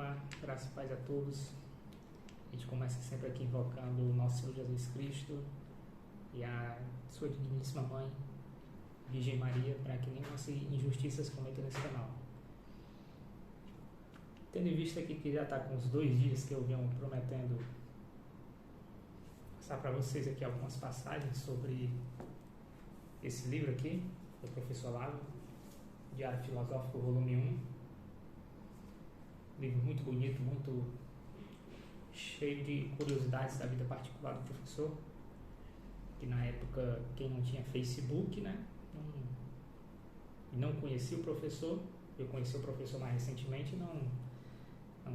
Olá, graça e paz a todos. A gente começa sempre aqui invocando o nosso Senhor Jesus Cristo e a sua digníssima Mãe, Virgem Maria, para que nenhuma injustiça se cometa nesse canal. Tendo em vista aqui que já está com uns 2 dias que eu venho prometendo passar para vocês aqui algumas passagens sobre esse livro aqui, do Professor Olavo, Diário Filosófico, volume 1. Livro muito bonito, muito cheio de curiosidades da vida particular do professor, que na época quem não tinha Facebook, né, não conhecia o professor. Eu conheci o professor mais recentemente, não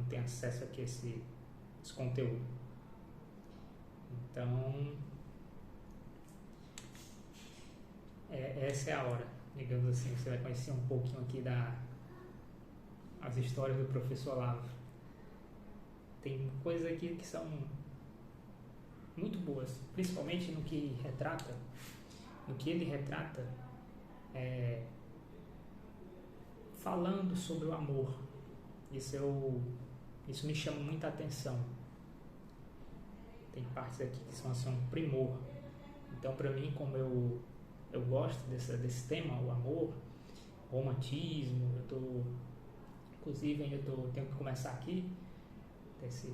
tem acesso aqui a esse conteúdo. Então essa é a hora, digamos assim. Você vai conhecer um pouquinho aqui as histórias do professor Olavo. Tem coisas aqui que são muito boas, principalmente no que ele retrata, falando sobre o amor. Isso me chama muita atenção. Tem partes aqui que são assim, um primor. Então, para mim, como eu gosto desse tema, o amor, romantismo, inclusive tenho que começar aqui esse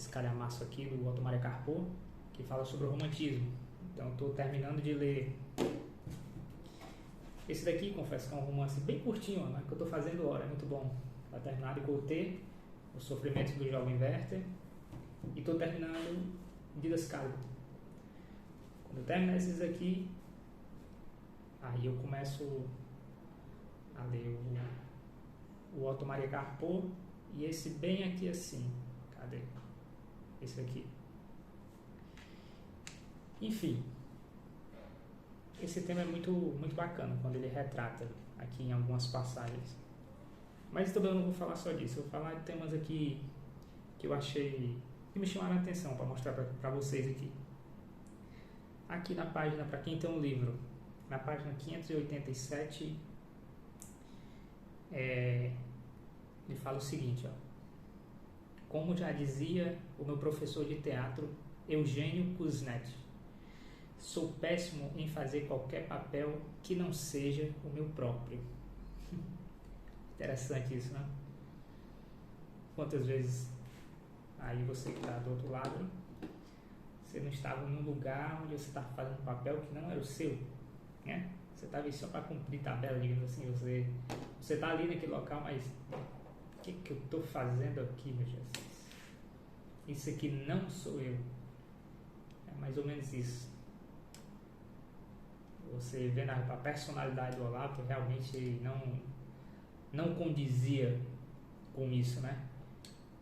calhamaço aqui do Otto-Maria Carpo, que fala sobre o romantismo. Então estou terminando de ler esse daqui. Confesso que é um romance bem curtinho, né, que eu estou fazendo agora, é muito bom. Está terminado Côté, Os Sofrimentos do Jovem Werther, e estou terminando Didascalio. Quando eu terminar esses aqui, aí eu começo a ler o Otto-Maria Carpo, e esse bem aqui assim. Cadê? Esse aqui. Enfim, esse tema é muito, muito bacana quando ele retrata aqui em algumas passagens. Mas também eu não vou falar só disso. Eu vou falar de temas aqui que eu achei que me chamaram a atenção para mostrar para vocês aqui. Aqui na página, para quem tem um livro, na página 587, ele fala o seguinte, ó: como já dizia o meu professor de teatro, Eugênio Kuznet, sou péssimo em fazer qualquer papel que não seja o meu próprio. Interessante isso, né? Quantas vezes aí você que está do outro lado, você não estava num lugar onde você estava fazendo um papel que não era o seu, né? Você estava aí só para cumprir tabela, digamos assim. Você está ali naquele local, mas o que eu estou fazendo aqui, meu Jesus? Isso aqui não sou eu. É mais ou menos isso. Você vendo a personalidade do Olavo, realmente não condizia com isso, né?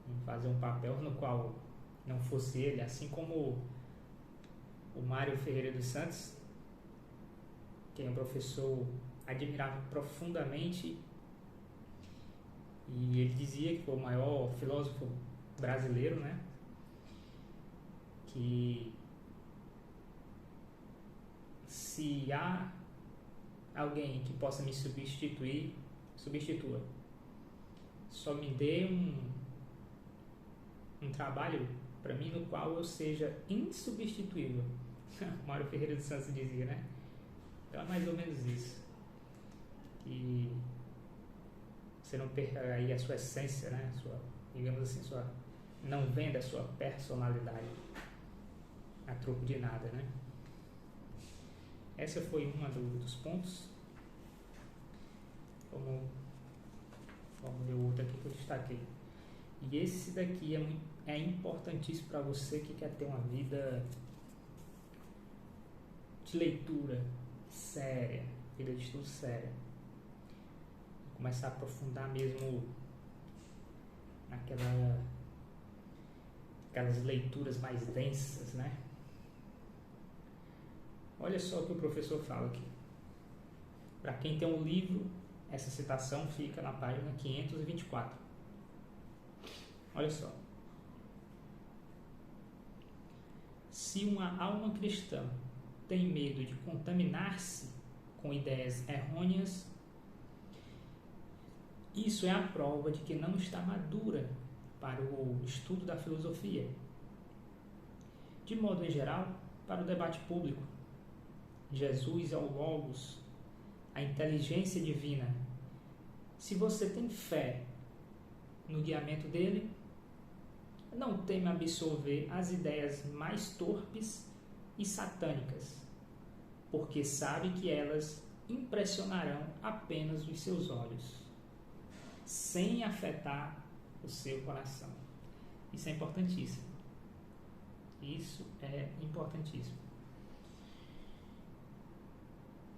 Em fazer um papel no qual não fosse ele, assim como o Mário Ferreira dos Santos, que é um professor admirava profundamente, e ele dizia que foi o maior filósofo brasileiro, né? Que se há alguém que possa me substituir, substitua. Só me dê um trabalho para mim no qual eu seja insubstituível. Mário Ferreira dos Santos dizia, né? Então é mais ou menos isso. Que você não perca aí a sua essência, né? Digamos assim, não venda a sua personalidade a troco de nada, né? Essa foi uma dos pontos. Vamos ver o outro aqui que eu destaquei. E esse daqui é importantíssimo para você que quer ter uma vida de leitura séria, vida de estudo séria. Começar a aprofundar mesmo aquelas leituras mais densas, né? Olha só o que o professor fala aqui. Para quem tem um livro, essa citação fica na página 524. Olha só. Se uma alma cristã tem medo de contaminar-se com ideias errôneas Isso é a prova de que não está madura para o estudo da filosofia. De modo em geral, para o debate público, Jesus é o Logos, a inteligência divina. Se você tem fé no guiamento dele, não teme absorver as ideias mais torpes e satânicas, porque sabe que elas impressionarão apenas os seus olhos, sem afetar o seu coração. Isso é importantíssimo. Isso é importantíssimo.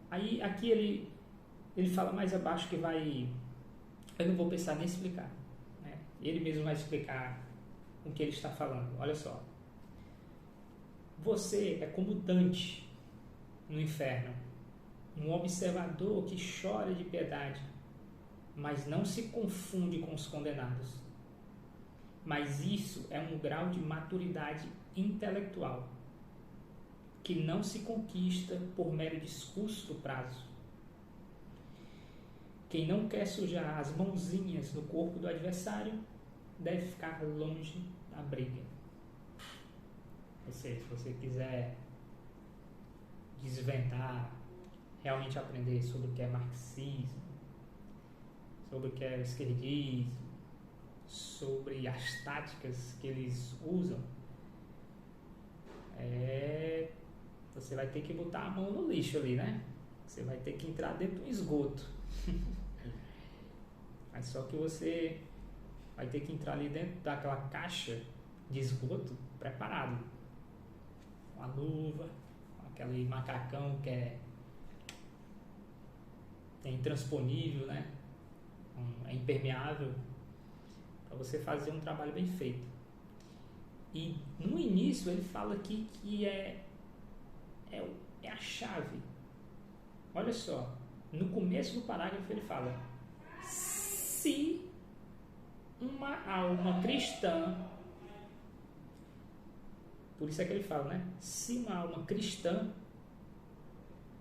Aí, aqui ele fala mais abaixo que vai... Eu não vou pensar nem explicar, né? Ele mesmo vai explicar o que ele está falando. Olha só. Você é como Dante no inferno, um observador que chora de piedade, mas não se confunde com os condenados. Mas isso é um grau de maturidade intelectual que não se conquista por mero discurso do prazo. Quem não quer sujar as mãozinhas no corpo do adversário deve ficar longe da briga. Ou seja, se você quiser desvendar, realmente aprender sobre o que é marxismo, sobre o que é esquerdismo, sobre as táticas que eles usam, você vai ter que botar a mão no lixo ali, né? Você vai ter que entrar dentro do esgoto. Mas só que você vai ter que entrar ali dentro daquela caixa de esgoto preparado, com a luva, com aquele macacão que é intransponível, né? É impermeável, para você fazer um trabalho bem feito. E no início ele fala aqui que é a chave. Olha só, no começo do parágrafo ele fala: se uma alma cristã, por isso é que ele fala, né? Se uma alma cristã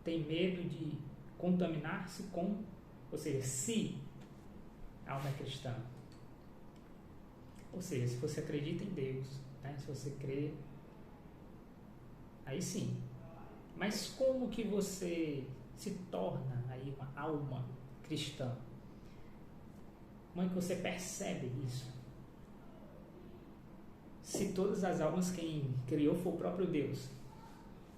tem medo de contaminar-se com, ou seja, se a alma é cristã, ou seja, se você acredita em Deus, né? Se você crê, aí sim. Mas como que você se torna aí uma alma cristã? Como é que você percebe isso? Se todas as almas quem criou foi o próprio Deus.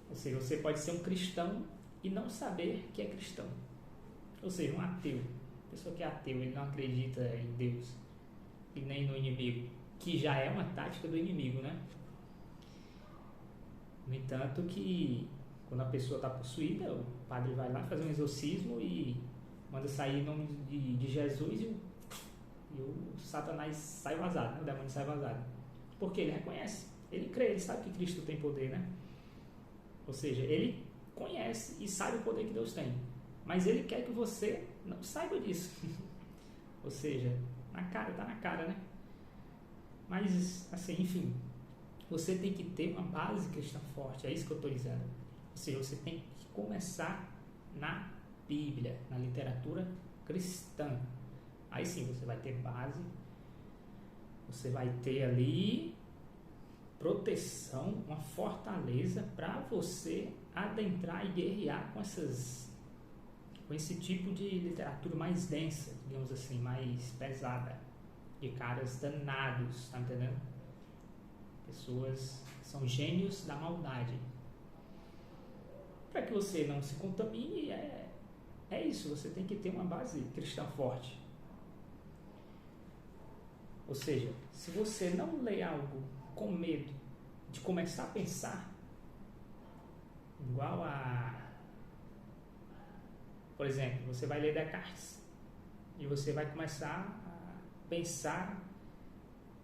Ou seja, você pode ser um cristão e não saber que é cristão. Ou seja, um ateu. A pessoa que é ateu, ele não acredita em Deus e nem no inimigo, que já é uma tática do inimigo, né? No entanto, que quando a pessoa está possuída, o padre vai lá fazer um exorcismo e manda sair em nome de Jesus e o Satanás sai vazado, né? O demônio sai vazado. Porque ele reconhece, ele crê, ele sabe que Cristo tem poder, né? Ou seja, ele conhece e sabe o poder que Deus tem, mas ele quer que você não saiba disso. Ou seja, está na cara, né? Mas, assim, enfim, você tem que ter uma base cristã forte, é isso que eu estou dizendo. Ou seja, você tem que começar na Bíblia, na literatura cristã. Aí sim, você vai ter base, você vai ter ali proteção, uma fortaleza para você adentrar e guerrear com esse tipo de literatura mais densa, digamos assim, mais pesada, de caras danados, tá entendendo? Pessoas que são gênios da maldade. Para que você não se contamine, é isso, você tem que ter uma base cristã forte. Ou seja, se você não lê algo com medo de começar a pensar, igual por exemplo, você vai ler Descartes e você vai começar a pensar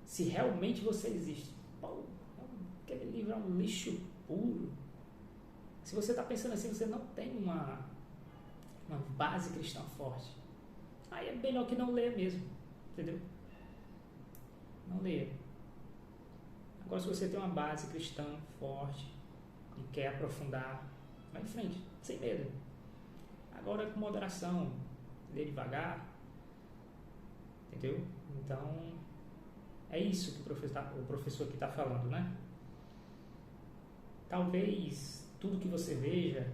se realmente você existe. Pô, aquele livro é um lixo puro. Se você está pensando assim, você não tem uma base cristã forte. Aí é melhor que não leia mesmo, entendeu? Não leia. Agora, se você tem uma base cristã forte e quer aprofundar, vai em frente, sem medo. Agora, com moderação, lê devagar, entendeu? Então, é isso que o professor aqui está falando, né? Talvez tudo que você veja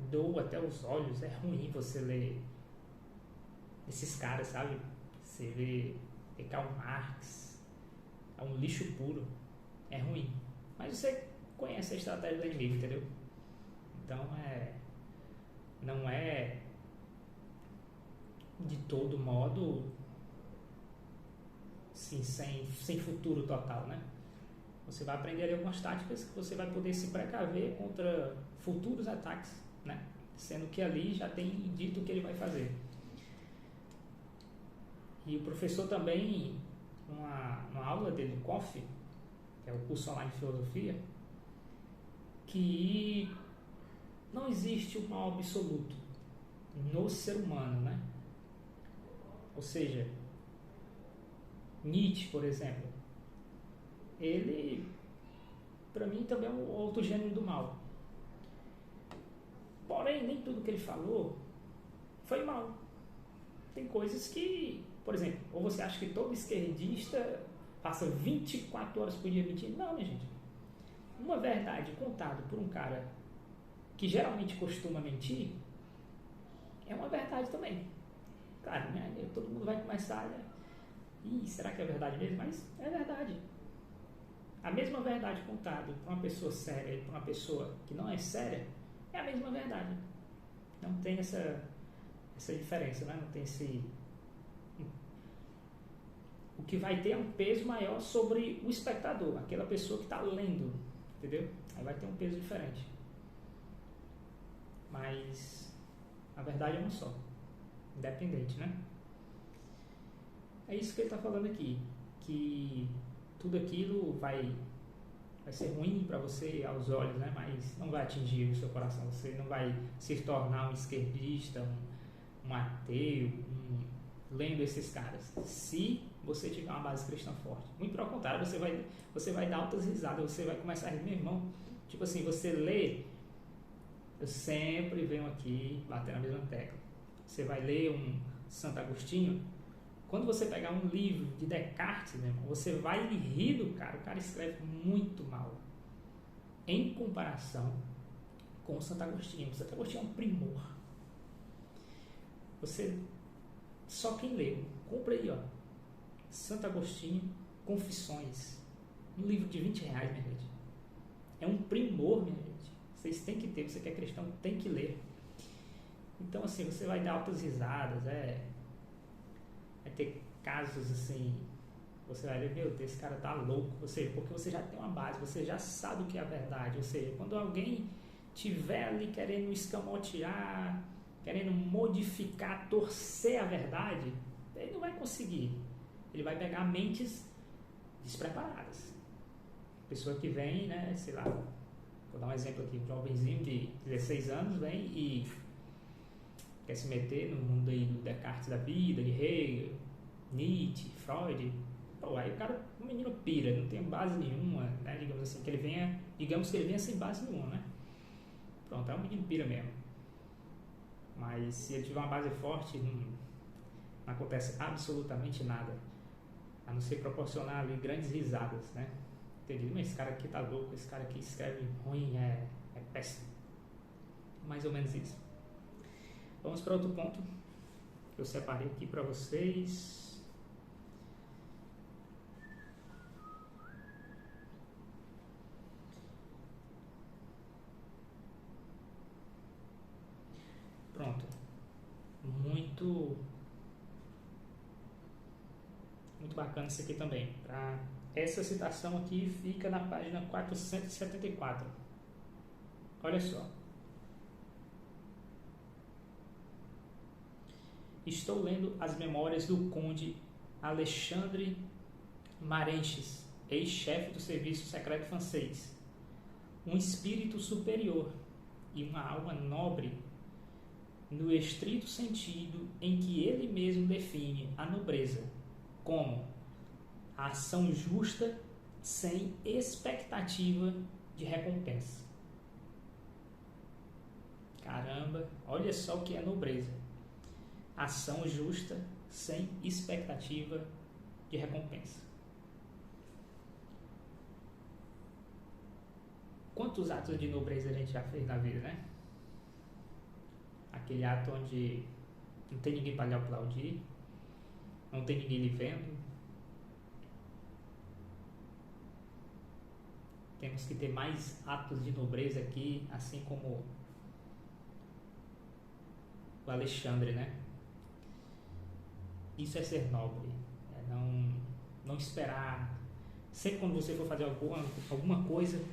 doa até os olhos, é ruim você ler esses caras, sabe? Você vê Karl Marx, é um lixo puro, é ruim. Mas você conhece a estratégia do inimigo, entendeu? Então não é de todo modo assim, sem futuro total, né? Você vai aprender ali algumas táticas que você vai poder se precaver contra futuros ataques, né? Sendo que ali já tem dito o que ele vai fazer. E o professor também, numa aula dele do COF, que é o curso online de filosofia, que não existe um mal absoluto no ser humano, né? Ou seja, Nietzsche, por exemplo, ele, para mim, também é um outro gênero do mal. Porém, nem tudo que ele falou foi mal. Tem coisas que, por exemplo, ou você acha que todo esquerdista passa 24 horas por dia mentindo? Não, minha gente. Uma verdade contada por um cara que geralmente costuma mentir é uma verdade também. Claro, né? Todo mundo vai começar, né? Ih, será que é verdade mesmo? Mas é verdade. A mesma verdade contada por uma pessoa séria e por uma pessoa que não é séria é a mesma verdade. Não tem essa diferença, né? Não tem esse... O que vai ter é um peso maior sobre o espectador, aquela pessoa que está lendo, entendeu? Aí vai ter um peso diferente. Mas a verdade é uma só, independente, né? É isso que ele está falando aqui, que tudo aquilo vai ser ruim para você aos olhos, né? Mas não vai atingir o seu coração. Você não vai se tornar um esquerdista, um ateu, lendo esses caras. Se você tiver uma base cristã forte. Muito pelo contrário, você vai dar altas risadas, você vai começar a rir, meu irmão. Tipo assim, você lê, eu sempre venho aqui bater na mesma tecla. Você vai ler um Santo Agostinho. Quando você pegar um livro de Descartes, meu irmão, você vai rir do cara. O cara escreve muito mal. Em comparação com o Santo Agostinho. O Santo Agostinho é um primor. Só quem leu, compra aí, ó. Santo Agostinho, Confissões. Um livro de R$20, minha gente. É um primor, minha gente. Vocês têm que ter, você que é cristão, tem que ler. Então, assim, você vai dar altas risadas, vai ter casos assim, você vai ver, meu Deus, esse cara tá louco, porque você já tem uma base, você já sabe o que é a verdade. Ou seja, quando alguém tiver ali querendo escamotear, querendo modificar, torcer a verdade, ele não vai conseguir. Ele vai pegar mentes despreparadas. Pessoa que vem, né, sei lá, vou dar um exemplo aqui, um jovenzinho de 16 anos vem e quer se meter no mundo aí do Descartes da vida, de Hegel, Nietzsche, Freud. Pô, aí o menino pira, não tem base nenhuma, né, digamos assim, que ele venha sem base nenhuma, né. Pronto, é um menino pira mesmo. Mas se ele tiver uma base forte, não acontece absolutamente nada, a não ser proporcionar ali grandes risadas, né? Entendi, mas esse cara aqui tá louco, esse cara aqui escreve ruim, é péssimo. Mais ou menos isso. Vamos para outro ponto que eu separei aqui para vocês. Pronto. Muito bacana isso aqui também. Essa citação aqui fica na página 474. Olha só. Estou lendo as memórias do conde Alexandre Marenches, ex-chefe do serviço secreto francês. Um espírito superior e uma alma nobre, no estrito sentido em que ele mesmo define a nobreza como a ação justa sem expectativa de recompensa. Caramba, olha só o que é nobreza. Ação justa sem expectativa de recompensa. Quantos atos de nobreza a gente já fez na vida, né? Aquele ato onde não tem ninguém para lhe aplaudir, não tem ninguém lhe vendo. Temos que ter mais atos de nobreza aqui, assim como o Alexandre, né? Isso é ser nobre, é não esperar. Sempre quando você for fazer alguma coisa,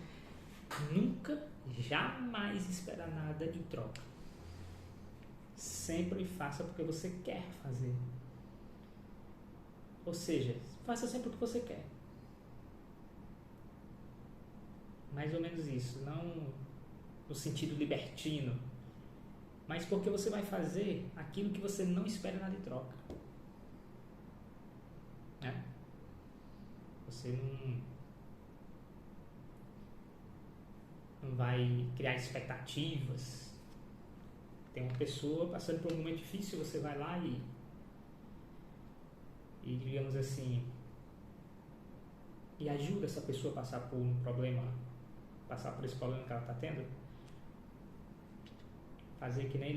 nunca, jamais esperar nada em troca. Sempre faça porque você quer fazer. Ou seja, faça sempre o que você quer. Mais ou menos isso, não no sentido libertino, mas porque você vai fazer aquilo que você não espera nada em troca. Né? Você não vai criar expectativas. Tem uma pessoa passando por um momento difícil, você vai lá e digamos assim, e ajuda essa pessoa a passar por um problema, passar por esse problema que ela está tendo. Fazer que nem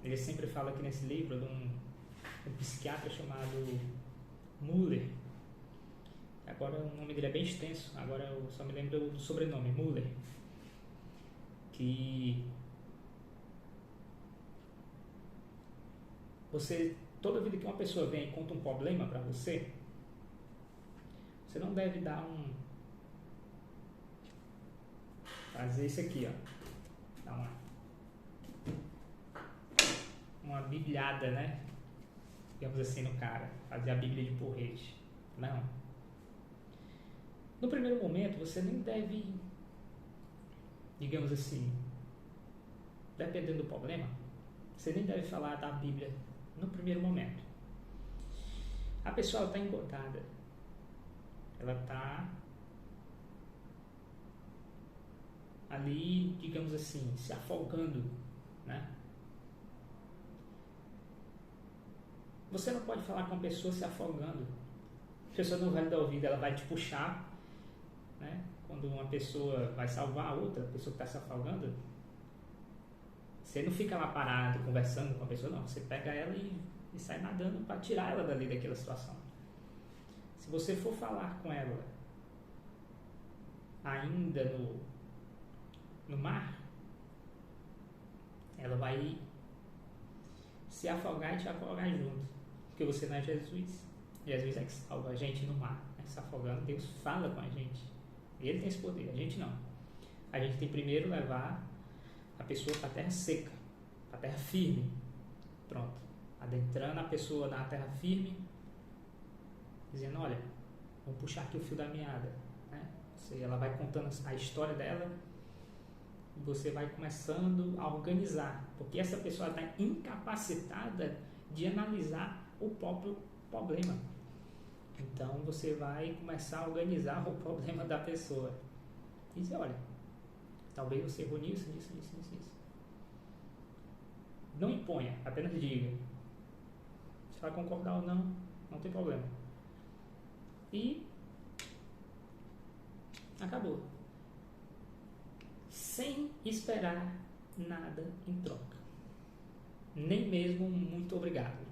ele sempre fala aqui nesse livro de um psiquiatra chamado Muller. Agora o nome dele é bem extenso, agora eu só me lembro do sobrenome, Muller. Que você, toda vida que uma pessoa vem e conta um problema para você, você não deve dar fazer isso aqui, ó. Dar uma bibliada, né? Digamos assim, no cara. Fazer a Bíblia de porrete. Não. No primeiro momento, você nem deve, digamos assim, dependendo do problema, você nem deve falar da Bíblia no primeiro momento. A pessoa está engotada. Ela está ali, digamos assim, se afogando, né? Você não pode falar com a pessoa se afogando. A pessoa não vai dar ouvido, ela vai te puxar, né? Quando uma pessoa vai salvar a outra, a pessoa que está se afogando, você não fica lá parado conversando com a pessoa, não. Você pega ela e sai nadando para tirar ela dali daquela situação. Se você for falar com ela ainda no mar, ela vai se afogar e te afogar junto, porque você não é Jesus. Jesus é que salva a gente no mar, né? Se afogando, Deus fala com a gente, ele tem esse poder, a gente não. A gente tem primeiro levar a pessoa para a terra seca, para a terra firme. Pronto, adentrando a pessoa na terra firme, dizendo, olha, vamos puxar aqui o fio da meada, né? Ela vai contando a história dela e você vai começando a organizar, porque essa pessoa está incapacitada de analisar o próprio problema. Então você vai começar a organizar o problema da pessoa e dizer, olha, talvez você errou nisso. Não imponha, apenas diga. Se vai concordar ou não, não tem problema. E acabou. Sem esperar nada em troca. Nem mesmo um muito obrigado.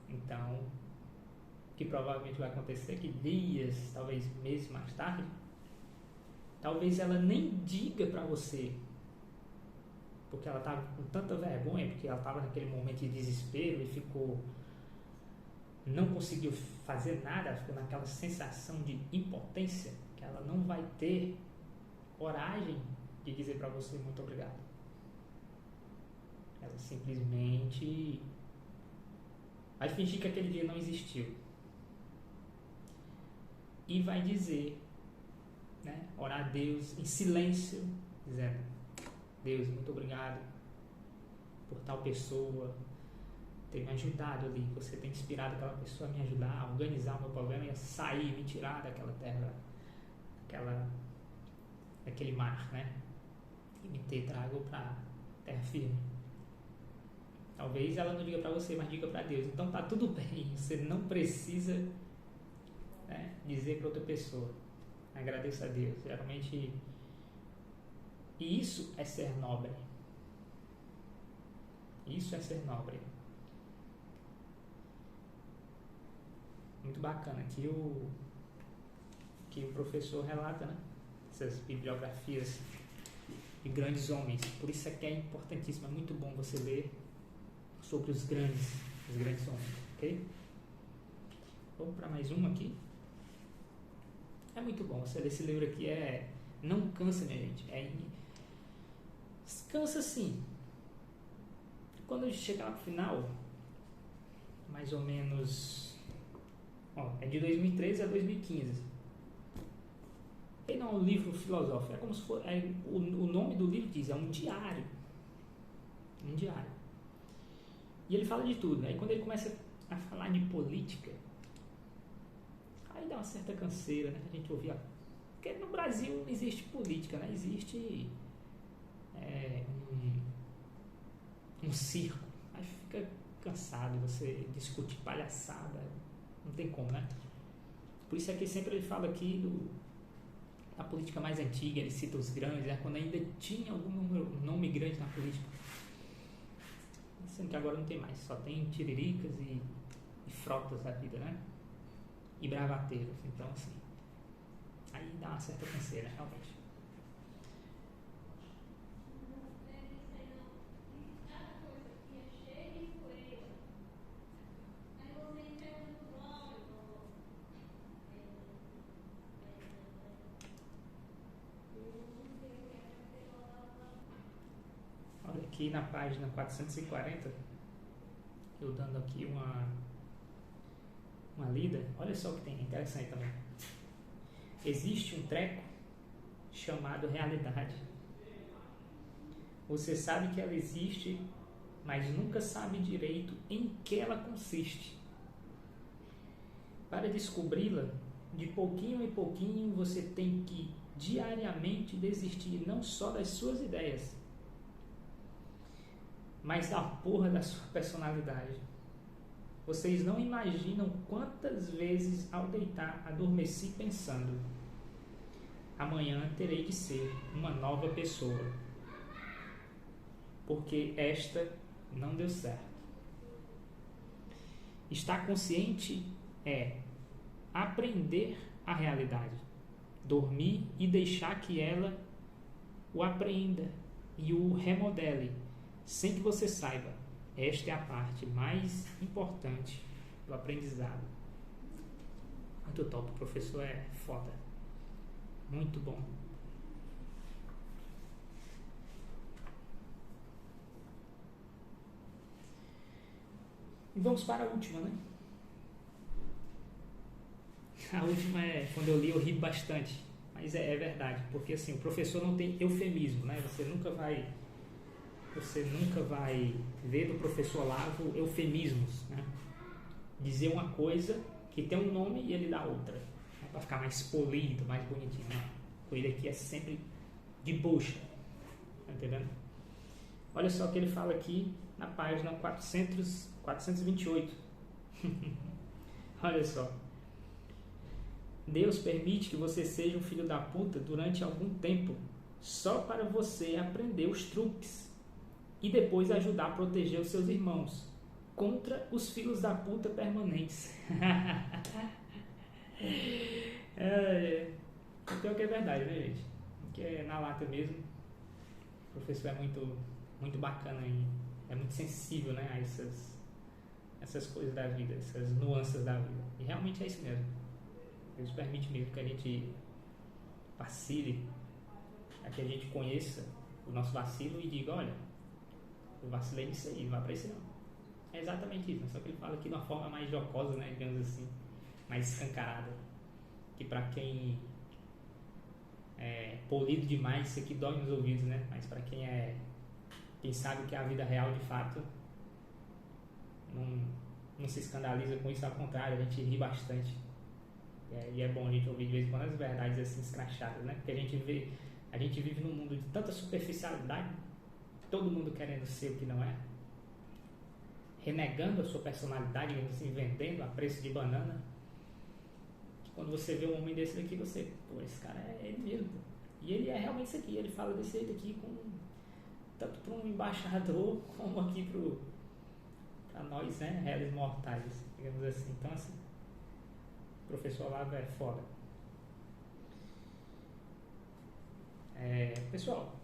Então, o que provavelmente vai acontecer é que dias, talvez meses mais tarde, talvez ela nem diga para você, porque ela estava com tanta vergonha, porque ela estava naquele momento de desespero e não conseguiu fazer nada, ela ficou naquela sensação de impotência, que ela não vai ter coragem de dizer para você muito obrigado. Ela simplesmente vai fingir que aquele dia não existiu e vai dizer, né, orar a Deus em silêncio, dizendo, Deus, muito obrigado por tal pessoa ter me ajudado ali, você tem inspirado aquela pessoa a me ajudar a organizar o meu problema e a sair, me tirar daquela terra, daquele mar, né, e me ter trago para terra firme. Talvez ela não diga para você, mas diga para Deus. Então tá tudo bem, você não precisa, né, dizer para outra pessoa. Agradeça a Deus. Geralmente, e isso é ser nobre. Isso é ser nobre. Muito bacana. Que o professor relata, né, essas bibliografias de grandes homens. Por isso é que é importantíssimo, é muito bom você ler sobre os grandes homens, ok? Vamos para mais uma aqui. É muito bom você ler esse livro aqui, não cansa, minha gente. Cansa sim. Quando a gente chegar lá pro final, mais ou menos, é de 2013 a 2015. Ele não é um livro filosófico, é como se for, o nome do livro diz, é um diário. Um diário. E ele fala de tudo, né? E quando ele começa a falar de política, aí dá uma certa canseira, né? A gente ouvia. Porque no Brasil não existe política, né? Existe um circo. Aí fica cansado, você discute palhaçada, não tem como, né? Por isso é que sempre ele fala aqui da política mais antiga, ele cita os grandes, né? Quando ainda tinha algum nome grande na política. Sendo que agora não tem mais, só tem tiriricas e frotas da vida, né? E bravateiros, então assim, aí dá uma certa canseira, realmente. Olha aqui na página 440, eu dando aqui uma lida, olha só o que tem, interessante também. Existe um treco chamado realidade. Você sabe que ela existe, mas nunca sabe direito em que ela consiste. Para descobri-la, de pouquinho em pouquinho você tem que diariamente desistir não só das suas ideias, mas da porra da sua personalidade. Vocês não imaginam quantas vezes ao deitar adormeci pensando: amanhã terei de ser uma nova pessoa, porque esta não deu certo. Estar consciente é aprender a realidade, dormir e deixar que ela o apreenda e o remodele, sem que você saiba. Esta é a parte mais importante do aprendizado. Muito top, o professor é foda. Muito bom. E vamos para a última, né? A última quando eu li eu ri bastante, mas é verdade, porque assim, o professor não tem eufemismo, né? Você nunca vai ver do professor Olavo eufemismos, né? Dizer uma coisa que tem um nome e ele dá outra, né? Para ficar mais polido, mais bonitinho, né? Com ele aqui é sempre de bucha, tá entendendo? Olha só o que ele fala aqui na página 428. Olha só. Deus permite que você seja um filho da puta durante algum tempo, só para você aprender os truques e depois ajudar a proteger os seus irmãos contra os filhos da puta permanentes. Então que é verdade, né, gente? Que é na lata mesmo. O professor é muito bacana e é muito sensível, né, a essas coisas da vida, essas nuances da vida. E realmente é isso mesmo. Deus permite mesmo que a gente vacile, que a gente conheça o nosso vacilo e diga: olha, eu vacilei nisso aí, não vai pra isso não. É exatamente isso, só que ele fala aqui de uma forma mais jocosa, né, digamos assim, mais escancarada, que pra quem é polido demais, isso aqui dói nos ouvidos, né, mas pra quem sabe o que é a vida real de fato, não se escandaliza com isso, ao contrário, a gente ri bastante. E é bom a gente ouvir de vez em quando as verdades assim escrachadas, né? Porque a gente vive num mundo de tanta superficialidade, todo mundo querendo ser o que não é. renegando a sua personalidade, assim, vendendo a preço de banana. Quando você vê um homem desse daqui, você, pô, esse cara é ele mesmo. Pô. E ele é realmente isso aqui, ele fala desse jeito aqui, tanto para um embaixador, como aqui para nós, né, réis mortais, digamos assim. Então, assim, o professor Olavo é foda. Pessoal,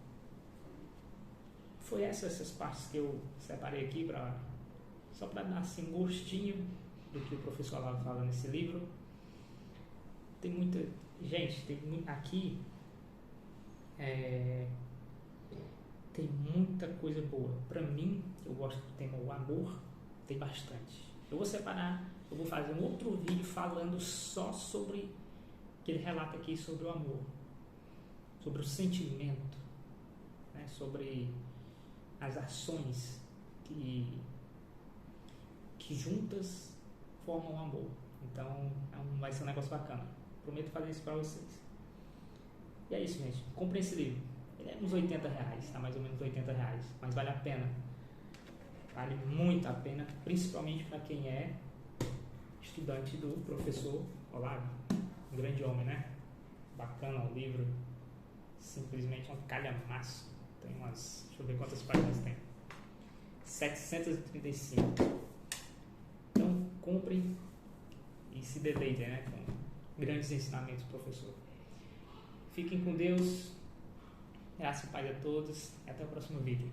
foi essas partes que eu separei aqui só para dar assim, um gostinho do que o professor Olavo fala nesse livro. Tem muita gente, aqui tem muita coisa boa. Para mim, eu gosto do tema o amor, tem bastante. Eu vou separar, eu vou fazer um outro vídeo falando só sobre que ele relata aqui sobre o amor, sobre o sentimento, né, sobre as ações que juntas formam o amor. Então vai ser um negócio bacana. Prometo fazer isso para vocês. E é isso, gente. Comprem esse livro. Ele é uns R$80, tá? Mais ou menos R$80, mas vale a pena. Vale muito a pena, principalmente para quem é estudante do professor Olavo. Um grande homem, né? Bacana o livro. Simplesmente um calhamaço. Tem deixa eu ver quantas páginas tem. 735. Então, comprem e se deleitem, né? Com grandes ensinamentos do professor. Fiquem com Deus. Graça e paz a todos. E até o próximo vídeo.